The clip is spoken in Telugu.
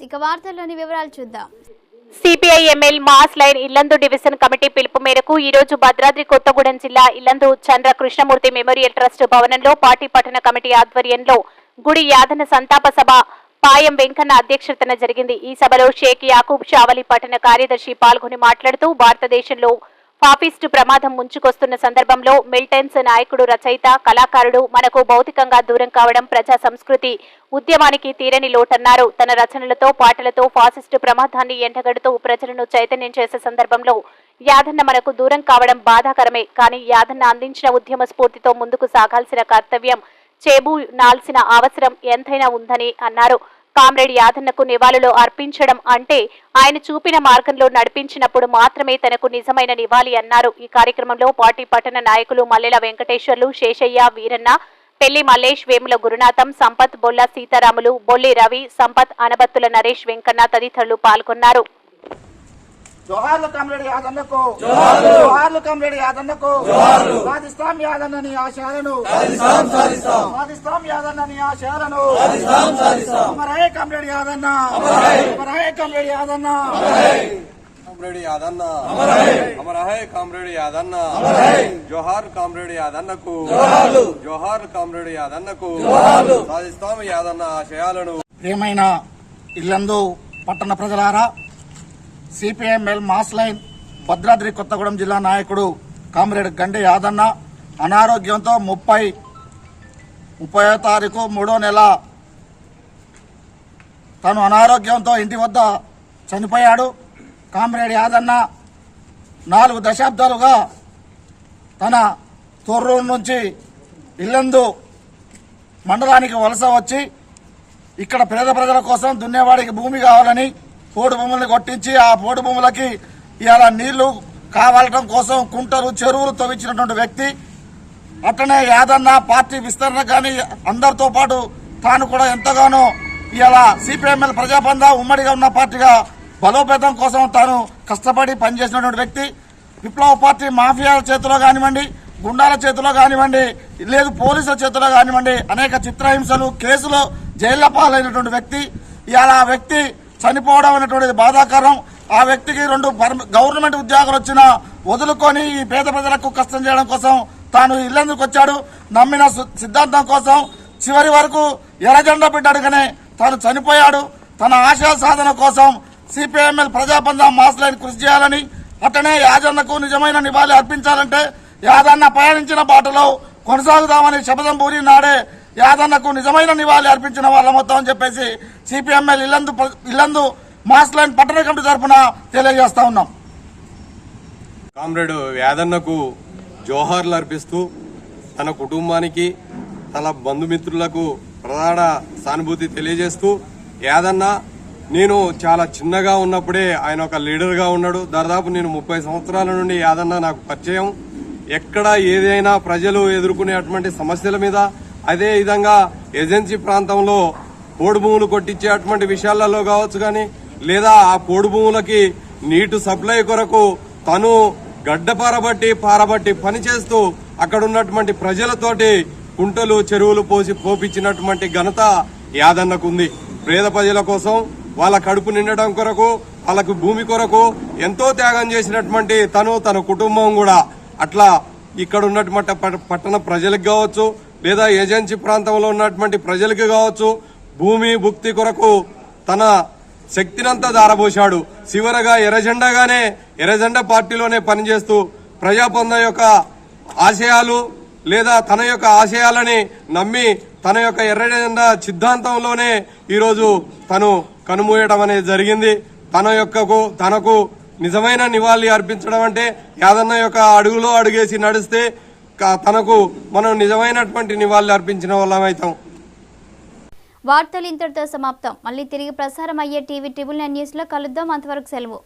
ఇక వార్తల్లోని వివరాలు చూద్దాం. CPI ML mass line Yellandu division committee పిలుపు మేరకు ఈ రోజు భద్రాద్రి కొత్తగూడెం జిల్లా ఇల్లందు చంద్ర కృష్ణమూర్తి మెమోరియల్ ట్రస్ట్ భవనంలో పార్టీ పట్టణ కమిటీ ఆధ్వర్యంలో గుడి యాదన సంతాప సభ పాయం వెంకన్న అధ్యక్షతన జరిగింది. ఈ సభలో షేక్ యాకూబ్ షావలి పట్టణ కార్యదర్శి పాల్గొని మాట్లాడుతూ భారతదేశంలో ఫాఫిస్టు ప్రమాదం ముంచుకొస్తున్న సందర్భంలో మిలిటెన్స్ నాయకుడు, రచయిత, కళాకారుడు మనకు భౌతికంగా దూరం కావడం ప్రజా సంస్కృతి ఉద్యమానికి తీరని లోటన్నారు. తన రచనలతో, పాటలతో ఫాసిస్టు ప్రమాదాన్ని ఎండగడుతూ ప్రజలను చైతన్యం చేసే సందర్భంలో యాదన్న మనకు దూరం కావడం బాధాకరమే. కానీ యాదన్న అందించిన ఉద్యమ స్ఫూర్తితో ముందుకు సాగాల్సిన కర్తవ్యం, చేబూనాల్సిన అవసరం ఎంతైనా ఉందని అన్నారు. కామ్రేడ్ యాదన్నకు నివాళులు అర్పించడం అంటే ఆయన చూపిన మార్గంలో నడిపించినప్పుడు మాత్రమే తనకు నిజమైన నివాళి అన్నారు. ఈ కార్యక్రమంలో పార్టీ పట్టణ నాయకులు మల్లెల వెంకటేశ్వర్లు, శేషయ్య, వీరన్న, పెళ్లి మల్లేష్, వేముల గురునాథం, సంపత్, బొల్ల సీతారాములు, బొల్లి రవి, సంపత్, అనబత్తుల నరేష్, వెంకన్న తదితరులు పాల్గొన్నారు. జోహార్లు కామ్రేడ్ యాదన్నకు, జోహార్లు కామ్రేడ్ యాదన్నకు, సాధిస్తాం యాదన్నని ఆశయాలను, సాధిస్తాం యాదన్నని ఆశయాలను, అమరహే కామ్రేడ్ యాదన్న, అమరహే కామ్రేడ్ యాదన్న, కామ్రేడ్ యాదన్న, అమరహే కామ్రేడ్ యాదన్న, జోహార్ కామ్రేడ్ యాదన్నకు, జోహార్ కామ్రేడ్ యాదన్నకు, సాధిస్తాం యాదన్న ఆశయాలను. ప్రియమైన ఇల్లందు పట్టణ ప్రజలారా, CPML mass line Bhadradri Kothagudem జిల్లా నాయకుడు కామ్రేడ్ గండి యాదన్న అనారోగ్యంతో 30వ తారీఖు 3వ నెల తను అనారోగ్యంతో ఇంటి వద్ద చనిపోయాడు. కామ్రేడ్ యాదన్న 4 దశాబ్దాలుగా తన తొర్రూరు నుంచి ఇల్లందు మండలానికి వలస వచ్చి ఇక్కడ పేద ప్రజల కోసం దున్నేవాడికి భూమి కావాలని పోడు భూములను కొట్టించి ఆ పోడు భూములకి ఇవాళ నీళ్లు కావాలటం కోసం కుంటలు, చెరువులు తవ్వించినటువంటి వ్యక్తి. అట్లనే యాదన్న పార్టీ విస్తరణ కానీ అందరితో పాటు తాను కూడా ఎంతగానో ఇవాళ సిపిఎంఎల్ ప్రజాబంధ ఉమ్మడిగా ఉన్న పార్టీగా బలోపేతం కోసం తాను కష్టపడి పనిచేసినటువంటి వ్యక్తి. విప్లవ పార్టీ మాఫియాల చేతిలో కానివ్వండి, గుండాల చేతిలో కానివ్వండి, లేదు పోలీసుల చేతిలో కానివ్వండి, అనేక చిత్రహింసలు, కేసులు, జైళ్ల పాలైనటువంటి వ్యక్తి. ఇవాళ ఆ వ్యక్తి చనిపోవడం అనేటువంటిది బాధాకరం. ఆ వ్యక్తికి 2 గవర్నమెంట్ ఉద్యోగాలు వచ్చినా వదులుకొని ఈ పేద ప్రజలకు కష్టం చేయడం కోసం తాను ఇల్లందుకు వచ్చాడు. నమ్మిన సిద్ధాంతం కోసం చివరి వరకు ఎర్రజెండా పెట్టాడుగానే తాను చనిపోయాడు. తన ఆశయ సాధన కోసం సిపిఎంఎల్ ప్రజాబంధ మాస్ లైన్ కృషి చేయాలని, అట్లనే యాదన్నకు నిజమైన నివాళి అర్పించాలంటే యాదన్న పయనించిన బాటలో కొనసాగుదామని శపథం పూరి నాడే యాదన్నకు నిజమైన నివాళి అర్పించిన వాళ్ళ మొత్తం అని చెప్పేసి సిపిఎంఎల్ ఇల్లందు మాస్ లైన్ పట్టణ కమిటీ తరఫున తెలియజేస్తా ఉన్నాం. కామ్రేడ్ యాదన్నకు జోహార్లు అర్పిస్తూ తన కుటుంబానికి, తన బంధుమిత్రులకు ప్రధాన సానుభూతి తెలియజేస్తూ, యాదన్న నేను చాలా చిన్నగా ఉన్నప్పుడే ఆయన ఒక లీడర్గా ఉన్నాడు. దాదాపు నేను 30 సంవత్సరాల నుండి యాదన్న నాకు పరిచయం. ఎక్కడ ఏదైనా ప్రజలు ఎదుర్కొనే అటువంటి సమస్యల మీద, అదే విధంగా ఏజెన్సీ ప్రాంతంలో పోడు భూములు కొట్టించే అటువంటి విషయాలలో కావచ్చు కానీ, లేదా ఆ పోడు భూములకి నీటి సప్లై కొరకు తను గడ్డ పారబట్టి పనిచేస్తూ అక్కడ ఉన్నటువంటి ప్రజలతోటి కుంటలు, చెరువులు పోపించినటువంటి ఘనత యాదన్నకుంది. పేద ప్రజల కోసం, వాళ్ళ కడుపు నిండడం కొరకు, వాళ్ళకు భూమి కొరకు ఎంతో త్యాగం చేసినటువంటి తన కుటుంబం కూడా అట్లా ఇక్కడ ఉన్నటువంటి పట్టణ ప్రజలకు కావచ్చు, లేదా ఏజెన్సీ ప్రాంతంలో ఉన్నటువంటి ప్రజలకు కావచ్చు, భూమి భుక్తి కొరకు తన శక్తినంతా దారబోశాడు. చివరగా ఎర్రజెండా పార్టీలోనే పనిచేస్తూ ప్రజాబంధ యొక్క ఆశయాలు లేదా తన యొక్క ఆశయాలని నమ్మి తన యొక్క ఎర్రజెండా సిద్ధాంతంలోనే ఈరోజు తను కనుమూయడం అనేది జరిగింది. తనకు నిజమైన నివాళి అర్పించడం అంటే యాదన్న యొక్క అడుగులో అడుగేసి నడిస్తే తనకు మనం నిజమైనటువంటి నివాళులు అర్పించిన వాళ్ళం అవుతాం. వార్తలు ఇంతటితో సమాప్తం. మళ్ళీ తిరిగి ప్రసారం అయ్యే టీవీ 9 న్యూస్ లో కలుద్దాం. అంతవరకు సెలవు.